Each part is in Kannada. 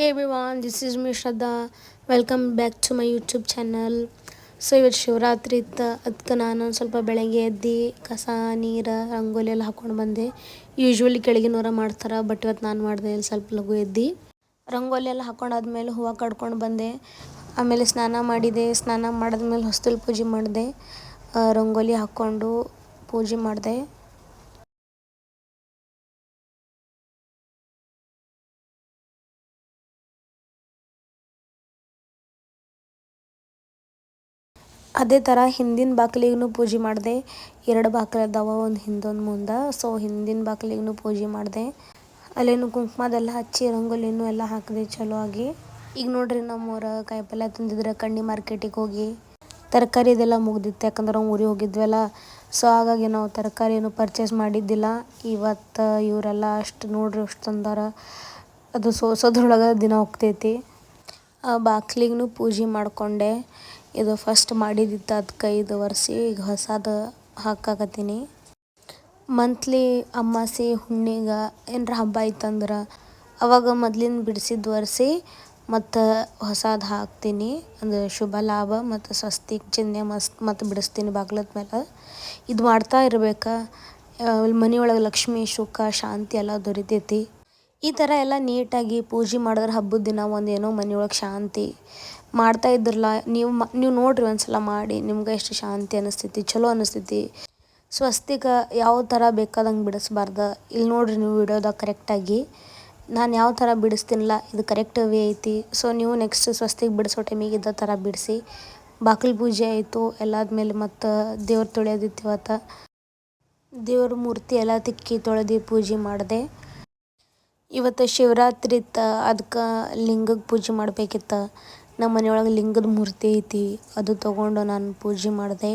Hey everyone, this is me Shraddha. Welcome back to my YouTube channel. So ಇವತ್ತು ಶಿವರಾತ್ರಿ ಇತ್ತು, ಅದಕ್ಕೆ ನಾನು ಸ್ವಲ್ಪ ಬೆಳಗ್ಗೆ ಎದ್ದು ಕಸ ನೀರು ರಂಗೋಲಿ ಎಲ್ಲ ಹಾಕ್ಕೊಂಡು ಬಂದೆ. ಯೂಶ್ವಲಿ ಕೆಳಗಿನವರ ಮಾಡ್ತಾರೆ, ಬಟ್ ಇವತ್ತು ನಾನು ಮಾಡಿದೆ. ಸ್ವಲ್ಪ ಲಘು ಎದ್ದು ರಂಗೋಲಿ ಎಲ್ಲ ಹಾಕ್ಕೊಂಡಾದ್ಮೇಲೆ ಹೂವು ಕಡ್ಕೊಂಡು ಬಂದೆ. ಆಮೇಲೆ ಸ್ನಾನ ಮಾಡಿದೆ. ಸ್ನಾನ ಮಾಡಿದ್ಮೇಲೆ ಹೊಸ್ತಿಲ್ ಪೂಜೆ ಮಾಡಿದೆ. ರಂಗೋಲಿ ಹಾಕ್ಕೊಂಡು ಪೂಜೆ ಮಾಡಿದೆ. ಅದೇ ಥರ ಹಿಂದಿನ ಬಾಗಿಲಿಗೂ ಪೂಜೆ ಮಾಡಿದೆ. 2 ಬಾಗಿಲು ಅದಾವ, ಒಂದು ಹಿಂದೊಂದು ಮುಂದೆ. ಸೊ ಹಿಂದಿನ ಬಾಗಿಲಿಗೂ ಪೂಜೆ ಮಾಡಿದೆ. ಅಲ್ಲೇನು ಕುಂಕುಮದೆಲ್ಲ ಹಚ್ಚಿ ರಂಗೋಲಿನೂ ಎಲ್ಲ ಹಾಕಿದೆ ಚಲೋ ಆಗಿ. ಈಗ ನೋಡ್ರಿ ನಮ್ಮೂರ ಕಾಯಿಪಲ್ಯ ತಂದಿದ್ರೆ ಕಣ್ಣಿ ಮಾರ್ಕೆಟಿಗೆ ಹೋಗಿ ತರಕಾರಿ ಇದೆಲ್ಲ ಮುಗ್ದಿತ್ತು, ಯಾಕಂದ್ರೆ ನಾವು ಊರಿಗೆ ಹೋಗಿದ್ವಲ್ಲ. ಸೊ ಹಾಗಾಗಿ ನಾವು ತರಕಾರಿ ಏನು ಪರ್ಚೇಸ್ ಮಾಡಿದ್ದಿಲ್ಲ. ಇವತ್ತು ಇವರೆಲ್ಲ ಅಷ್ಟು ನೋಡ್ರಿ ಅಷ್ಟು ತಂದಾರ, ಅದು ಸೋಸೋದ್ರೊಳಗೆ ದಿನ ಹೋಗ್ತೈತಿ. ಬಾಗಿಲಿಗೂ ಪೂಜೆ ಮಾಡಿಕೊಂಡೆ. ಇದು ಫಸ್ಟ್ ಮಾಡಿದ್ದಿತ್ತು, ಅದಕ್ಕೆ 5 ವರ್ಷ ಈಗ ಹೊಸದು ಹಾಕಾಕತ್ತೀನಿ. ಮಂತ್ಲಿ ಅಮಾವಾಸ್ಯೆ ಹುಣ್ಣಿಗೆ ಏನರ ಹಬ್ಬ ಐತಂದ್ರೆ ಅವಾಗ ಮೊದ್ಲಿನ ಬಿಡಿಸಿದ್ದು ಒರೆಸಿ ಮತ್ತು ಹೊಸದು ಹಾಕ್ತೀನಿ. ಅಂದರೆ ಶುಭ ಲಾಭ ಮತ್ತು ಸ್ವಸ್ತಿಕ್ ಚಿಹ್ನೆ ಮತ್ತು ಬಿಡಿಸ್ತೀನಿ ಬಾಗ್ಲದ ಮೇಲೆ. ಇದು ಮಾಡ್ತಾ ಇರ್ಬೇಕು, ಮನೆಯೊಳಗೆ ಲಕ್ಷ್ಮಿ ಸುಖ ಶಾಂತಿ ಎಲ್ಲ ದೊರಿತೈತಿ. ಈ ಥರ ಎಲ್ಲ ನೀಟಾಗಿ ಪೂಜೆ ಮಾಡಿದ್ರೆ ಹಬ್ಬದ ದಿನ ಒಂದೇನೋ ಮನೆಯೊಳಗೆ ಶಾಂತಿ ಮಾಡ್ತಾ ಇದ್ರಲ್ಲ. ನೀವು ನೋಡ್ರಿ ಒಂದ್ಸಲ ಮಾಡಿ, ನಿಮ್ಗೆ ಎಷ್ಟು ಶಾಂತಿ ಅನ್ನಿಸ್ತೈತಿ, ಚಲೋ ಅನ್ನಿಸ್ತೈತಿ. ಸ್ವಸ್ತಿಕ ಯಾವ ಥರ ಬೇಕಾದಂಗೆ ಬಿಡಿಸ್ಬಾರ್ದು. ಇಲ್ಲಿ ನೋಡ್ರಿ ನೀವು ವಿಡಿಯೋದಾಗ ಕರೆಕ್ಟಾಗಿ ನಾನು ಯಾವ ಥರ ಬಿಡಿಸ್ತೀನಲ್ಲ, ಇದು ಕರೆಕ್ಟ್ ವೇ ಐತಿ. ಸೊ ನೀವು ನೆಕ್ಸ್ಟ್ ಸ್ವಸ್ತಿಕ್ ಬಿಡಿಸೋ ಟೈಮಿಗೆ ಇದೇ ಥರ ಬಿಡಿಸಿ. ಬಾಗಿಲು ಪೂಜೆ ಆಯಿತು ಎಲ್ಲಾದ್ಮೇಲೆ ಮತ್ತು ದೇವ್ರು ತೊಳೆಯೋದಿತ್ತು. ಇವತ್ತು ದೇವ್ರ ಮೂರ್ತಿ ಎಲ್ಲ ತಿಕ್ಕಿ ತೊಳೆದು ಪೂಜೆ ಮಾಡಿದೆ. ಇವತ್ತು ಶಿವರಾತ್ರಿ ಇತ್ತು, ಅದಕ್ಕೆ ಲಿಂಗಕ್ಕೆ ಪೂಜೆ ಮಾಡಬೇಕಿತ್ತು. ನಮ್ಮ ಮನೆಯೊಳಗೆ ಲಿಂಗದ ಮೂರ್ತಿ ಐತಿ, ಅದು ತೊಗೊಂಡು ನಾನು ಪೂಜೆ ಮಾಡಿದೆ.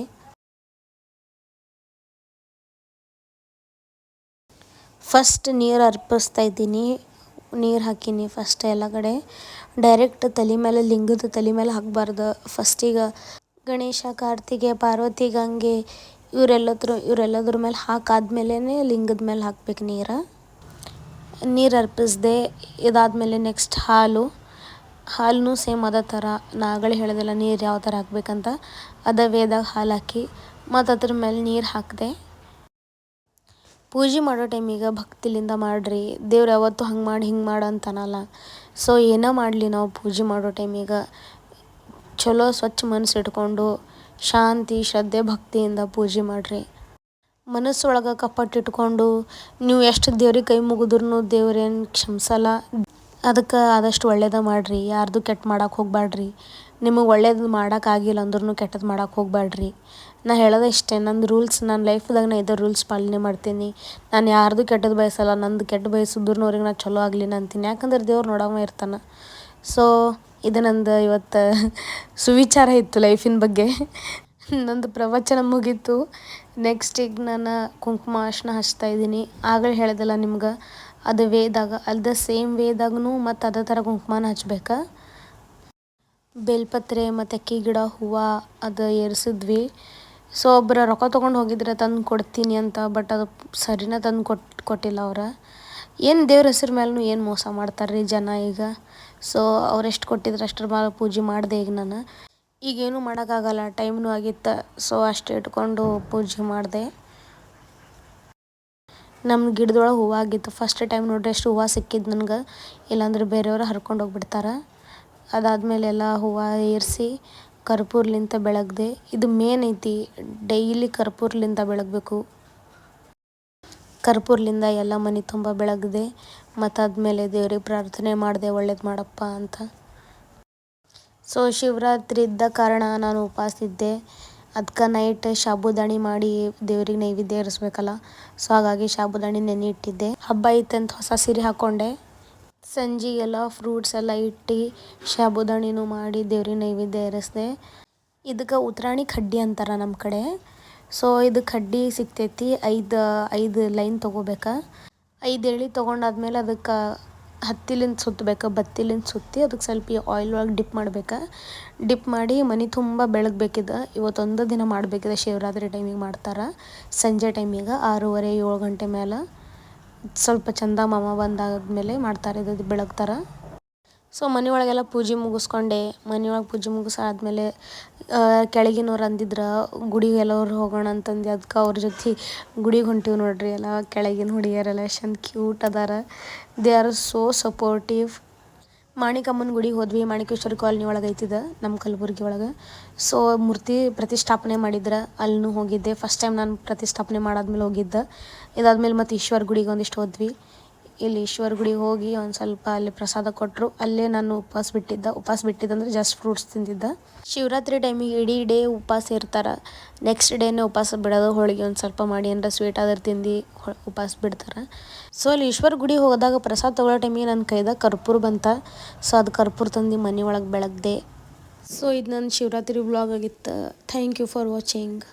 ಫಸ್ಟ್ ನೀರು ಅರ್ಪಿಸ್ತಾ ಇದ್ದೀನಿ. ನೀರು ಹಾಕೀನಿ ಫಸ್ಟ್ ಎಲ್ಲ ಕಡೆ. ಡೈರೆಕ್ಟ್ ತಲೆ ಮೇಲೆ ಲಿಂಗದ ತಲೆ ಮೇಲೆ ಹಾಕಬಾರ್ದು. ಫಸ್ಟಿಗೆ ಗಣೇಶ, ಕಾರ್ತಿಗೆ, ಪಾರ್ವತಿ, ಗಂಗೆ ಇವರೆಲ್ಲದ್ರ ಮೇಲೆ ಹಾಕಾದ್ಮೇಲೆ ಲಿಂಗದ ಮೇಲೆ ಹಾಕ್ಬೇಕು ನೀರು ಅರ್ಪಿಸ್ದೆ. ಇದಾದಮೇಲೆ ನೆಕ್ಸ್ಟ್ ಹಾಲು ಸೇಮ್ ಅದೇ ಥರ ನಾಗಳೇ ಹೇಳಿದೆಲ್ಲ ನೀರು ಯಾವ ಥರ ಹಾಕ್ಬೇಕಂತ, ಅದೇ ವೇದಾಗ ಹಾಲು ಹಾಕಿ ಮತ್ತು ಅದ್ರ ಮೇಲೆ ನೀರು ಹಾಕಿದೆ. ಪೂಜೆ ಮಾಡೋ ಟೈಮಿಗೆ ಭಕ್ತಿಲಿಂದ ಮಾಡಿರಿ. ದೇವ್ರು ಯಾವತ್ತೂ ಹಂಗೆ ಮಾಡಿ ಹಿಂಗೆ ಮಾಡು ಅಂತನಲ್ಲ. ಸೊ ಏನೋ ಮಾಡಲಿ, ನಾವು ಪೂಜೆ ಮಾಡೋ ಟೈಮಿಗೆ ಚಲೋ ಸ್ವಚ್ಛ ಮನಸ್ಸು ಇಟ್ಕೊಂಡು ಶಾಂತಿ ಶ್ರದ್ಧೆ ಭಕ್ತಿಯಿಂದ ಪೂಜೆ ಮಾಡಿರಿ. ಮನಸ್ಸೊಳಗೆ ಕಪಟ್ಟಿಟ್ಕೊಂಡು ನೀವು ಎಷ್ಟು ದೇವ್ರಿಗೆ ಕೈ ಮುಗಿದ್ರೂ ದೇವ್ರೇನು ಕ್ಷಮಿಸಲ್ಲ. ಅದಕ್ಕೆ ಆದಷ್ಟು ಒಳ್ಳೇದು ಮಾಡಿರಿ, ಯಾರ್ದು ಕೆಟ್ಟ ಮಾಡೋಕೆ ಹೋಗ್ಬೇಡ್ರಿ. ನಿಮಗೆ ಒಳ್ಳೇದು ಮಾಡೋಕ್ಕಾಗಿಲ್ಲ ಅಂದ್ರೂ ಕೆಟ್ಟದ್ದು ಮಾಡೋಕೆ ಹೋಗ್ಬೇಡ್ರಿ. ನಾನು ಹೇಳೋದೇ ಇಷ್ಟೇ, ನಂದು ರೂಲ್ಸ್, ನನ್ನ ಲೈಫ್ದಾಗ ನಾನು ಇದೇ ರೂಲ್ಸ್ ಪಾಲನೆ ಮಾಡ್ತೀನಿ. ನಾನು ಯಾರ್ದು ಕೆಟ್ಟದ್ದು ಬಯಸಲ್ಲ. ನಂದು ಕೆಟ್ಟ ಬಯಸಿದ್ರು ಅವ್ರಿಗೆ ನಾನು ಚಲೋ ಆಗಲಿ ಅಂತೀನಿ, ಯಾಕಂದ್ರೆ ದೇವ್ರು ನೋಡವ ಇರ್ತಾನೆ. ಸೊ ಇದು ನಂದು ಇವತ್ತು ಸುವಿಚಾರ ಇತ್ತು ಲೈಫಿನ ಬಗ್ಗೆ. ನಂದು ಪ್ರವಚನ ಮುಗೀತು. ನೆಕ್ಸ್ಟ್ ಈಗ ನಾನು ಕುಂಕುಮ ಅರ್ಶಿನ ಹಚ್ತಾ ಇದ್ದೀನಿ. ಆಗಲೇ ಹೇಳಿದೆಲ್ಲ ನಿಮ್ಗೆ, ಅದು ವೇದಾಗ ಅಲ್ದ ಸೇಮ್ ವೇದಾಗೂ ಮತ್ತು ಅದೇ ಥರ ಕುಂಕುಮನ ಹಚ್ಬೇಕು. ಬೇಲ್ಪತ್ರೆ ಮತ್ತು ಅಕ್ಕಿ ಗಿಡ ಹೂವು ಅದು ಏರಿಸಿದ್ವಿ. ಸೊ ಒಬ್ಬರು ರೊಕ್ಕ ತೊಗೊಂಡು ಹೋಗಿದ್ರೆ ತಂದು ಕೊಡ್ತೀನಿ ಅಂತ, ಬಟ್ ಅದು ಸರಿನ ತಂದು ಕೊಟ್ಟಿಲ್ಲ ಅವ್ರು. ಏನು ದೇವ್ರ ಹೆಸ್ರ ಮೇಲೂ ಏನು ಮೋಸ ಮಾಡ್ತಾರೆ ರೀ ಜನ ಈಗ. ಸೊ ಅವ್ರೆಷ್ಟು ಕೊಟ್ಟಿದ್ರೆ ಅಷ್ಟರ ಮೇಲೆ ಪೂಜೆ ಮಾಡಿದೆ. ಈಗ ನಾನು ಈಗೇನು ಮಾಡೋಕ್ಕಾಗಲ್ಲ, ಟೈಮ್ನೂ ಆಗಿತ್ತು. ಸೊ ಅಷ್ಟು ಇಟ್ಕೊಂಡು ಪೂಜೆ ಮಾಡಿದೆ. ನಮ್ಮ ಗಿಡದೊಳಗೆ ಹೂವು ಆಗಿತ್ತು ಫಸ್ಟ್ ಟೈಮ್. ನೋಡ್ರಿ ಎಷ್ಟು ಹೂವು ಸಿಕ್ಕಿದ್ದು ನನಗೆ, ಇಲ್ಲಾಂದ್ರೆ ಬೇರೆಯವರು ಹರ್ಕೊಂಡು ಹೋಗ್ಬಿಡ್ತಾರೆ. ಅದಾದಮೇಲೆ ಎಲ್ಲ ಹೂವು ಏರಿಸಿ ಕರ್ಪೂರ್ಲಿಂದ ಬೆಳಗ್ದೆ. ಇದು ಮೇನ್ ಐತಿ, ಡೈಲಿ ಕರ್ಪೂರ್ಲಿಂದ ಬೆಳಗಬೇಕು. ಕರ್ಪೂರ್ಲಿಂದ ಎಲ್ಲ ಮನೆ ತುಂಬ ಬೆಳಗ್ದೆ. ಮತ್ತು ಆದಮೇಲೆ ದೇವ್ರಿಗೆ ಪ್ರಾರ್ಥನೆ ಮಾಡಿದೆ, ಒಳ್ಳೇದು ಮಾಡಪ್ಪ ಅಂತ. ಸೊ ಶಿವರಾತ್ರಿ ಇದ್ದ ಕಾರಣ ನಾನು ಉಪವಾಸ ಇದ್ದೆ. ಅದಕ್ಕೆ ನೈಟ್ ಸಾಬುದಾಣಿ ಮಾಡಿ ದೇವ್ರಿಗೆ ನೈವೇದ್ಯ ಏರಿಸ್ಬೇಕಲ್ಲ. ಸೊ ಹಾಗಾಗಿ ಸಾಬುದಾಣಿ ನೆನೆ ಇಟ್ಟಿದ್ದೆ. ಹಬ್ಬ ಐತಂತ ಹೊಸ ಸೀರೆ ಹಾಕ್ಕೊಂಡೆ. ಸಂಜೆಗೆಲ್ಲ ಫ್ರೂಟ್ಸ್ ಎಲ್ಲ ಇಟ್ಟು ಸಾಬುದಾಣಿನೂ ಮಾಡಿ ದೇವ್ರಿಗೆ ನೈವೇದ್ಯ ಏರಿಸಿದೆ. ಇದಕ್ಕೆ ಉತ್ತರಾಣಿ ಕಡ್ಡಿ ಅಂತಾರೆ ನಮ್ಮ ಕಡೆ. ಸೊ ಇದು ಕಡ್ಡಿ ಸಿಗ್ತೈತಿ. 5 ಲೈನ್ ತೊಗೋಬೇಕು. 5 ಎಳೆ ತೊಗೊಂಡಾದ್ಮೇಲೆ ಅದಕ್ಕೆ ಹತ್ತಿಲಿಂದ ಸುತ್ತಬೇಕು. ಬತ್ತಿಲಿಂದ ಸುತ್ತಿ ಅದಕ್ಕೆ ಸ್ವಲ್ಪ ಆಯಿಲ್ ಒಳಗೆ ಡಿಪ್ ಮಾಡ್ಬೇಕು. ಡಿಪ್ ಮಾಡಿ ಮನೆ ತುಂಬ ಬೆಳಗ್ಬೇಕಿದೆ. ಇವತ್ತೊಂದು ದಿನ ಮಾಡಬೇಕಿದೆ. ಶಿವರಾತ್ರಿ ಟೈಮಿಗೆ ಮಾಡ್ತಾರೆ, ಸಂಜೆ ಟೈಮಿಗೆ 6:30 7 ಗಂಟೆ ಮೇಲೆ ಸ್ವಲ್ಪ ಚಂದ ಮಾಮ ಬಂದಾದ್ಮೇಲೆ ಮಾಡ್ತಾರೆ. ಇದು ಬೆಳಗ್ತಾರೆ. ಸೊ ಮನೆಯೊಳಗೆಲ್ಲ ಪೂಜೆ ಮುಗಿಸ್ಕೊಂಡೆ. ಮನೆಯೊಳಗೆ ಪೂಜೆ ಮುಗಿಸಾದ್ಮೇಲೆ ಕೆಳಗಿನವ್ರು ಅಂದಿದ್ರು ಗುಡಿಗೆ ಎಲ್ಲರೂ ಹೋಗೋಣ ಅಂತಂದು. ಅದಕ್ಕೆ ಅವ್ರ ಜೊತೆ ಗುಡಿಗೆ ಹೊಂಟೀವಿ ನೋಡ್ರಿ. ಎಲ್ಲ ಕೆಳಗಿನ ಹುಡುಗಿಯರೆಲ್ಲ ಎಷ್ಟೊಂದು ಕ್ಯೂಟ್ ಅದಾರ. They are so supportive. ಮಾಣಿಕಮ್ಮನ ಗುಡಿಗೆ ಹೋದ್ವಿ. ಮಾಣಿಕೇಶ್ವರ ಕಾಲನಿ ಒಳಗೆ ಐತಿದ ನಮ್ಮ ಕಲಬುರ್ಗಿ ಒಳಗೆ. ಸೊ ಮೂರ್ತಿ ಪ್ರತಿಷ್ಠಾಪನೆ ಮಾಡಿದ್ರೆ ಅಲ್ಲೂ ಹೋಗಿದ್ದೆ. ಫಸ್ಟ್ ಟೈಮ್ ನಾನು ಪ್ರತಿಷ್ಠಾಪನೆ ಮಾಡಾದ್ಮೇಲೆ ಹೋಗಿದ್ದೆ. ಇದಾದ್ಮೇಲೆ ಮತ್ತು ಈಶ್ವರ ಗುಡಿಗೆ ಒಂದಿಷ್ಟು ಹೋದ್ವಿ. ಇಲ್ಲಿ ಈಶ್ವರ ಗುಡಿಗೆ ಹೋಗಿ ಒಂದು ಸ್ವಲ್ಪ ಅಲ್ಲಿ ಪ್ರಸಾದ ಕೊಟ್ಟರು. ಅಲ್ಲೇ ನಾನು ಉಪವಾಸ ಬಿಟ್ಟಿದ್ದಂದ್ರೆ ಜಸ್ಟ್ ಫ್ರೂಟ್ಸ್ ತಿಂದಿದ್ದೆ. ಶಿವರಾತ್ರಿ ಟೈಮಿಗೆ ಇಡೀ ಡೇ ಉಪವಾಸ ಇರ್ತಾರೆ. ನೆಕ್ಸ್ಟ್ ಡೇನೇ ಉಪವಾಸ ಬಿಡೋದು. ಹೋಳಿಗೆ ಒಂದು ಸ್ವಲ್ಪ ಮಾಡಿ ಏನಾರ ಸ್ವೀಟ್ ಆದ್ರೆ ತಿಂದು ಉಪವಾಸ ಬಿಡ್ತಾರೆ. ಸೊ ಅಲ್ಲಿ ಈಶ್ವರ ಗುಡಿಗೆ ಹೋದಾಗ ಪ್ರಸಾದ ತೊಗೊಳ್ಳೋ ಟೈಮಿಗೆ ನನ್ನ ಕೈದಾಗ ಕರ್ಪೂರ ಬಂತ. ಸೊ ಅದು ಕರ್ಪೂರ ತಂದು ಮನೆ ಒಳಗೆ ಬೆಳಗ್ದೆ. ಸೊ ಇದು ನನ್ನ ಶಿವರಾತ್ರಿ ವ್ಲಾಗ್ ಆಗಿತ್ತು. Thank you for watching.